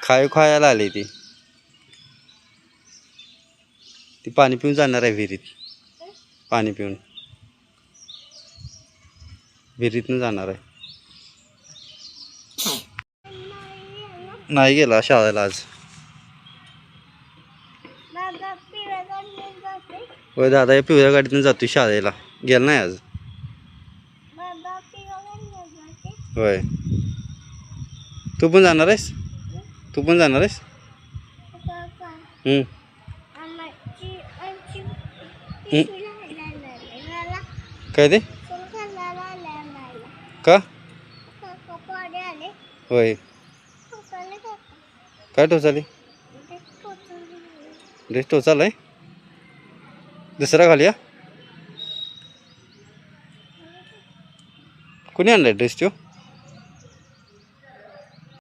खायला आली ती. ती पाणी पिऊन जाणार आहे विहिरीत. पाणी पिऊन विहिरीतून जाणार आहे. नाही गेला शाळेला आज. होय दादा या पिवळ्या गाडीतून जातोय शाळेला. गेला नाही आज. होय. तू पण जाणार आहेस? तू पण जाणार आहेस? काय ते का? होय. काय टोचाली? ड्रेस टोचालाय? दुसरा घालूया. कोणी आणलाय ड्रेस तो?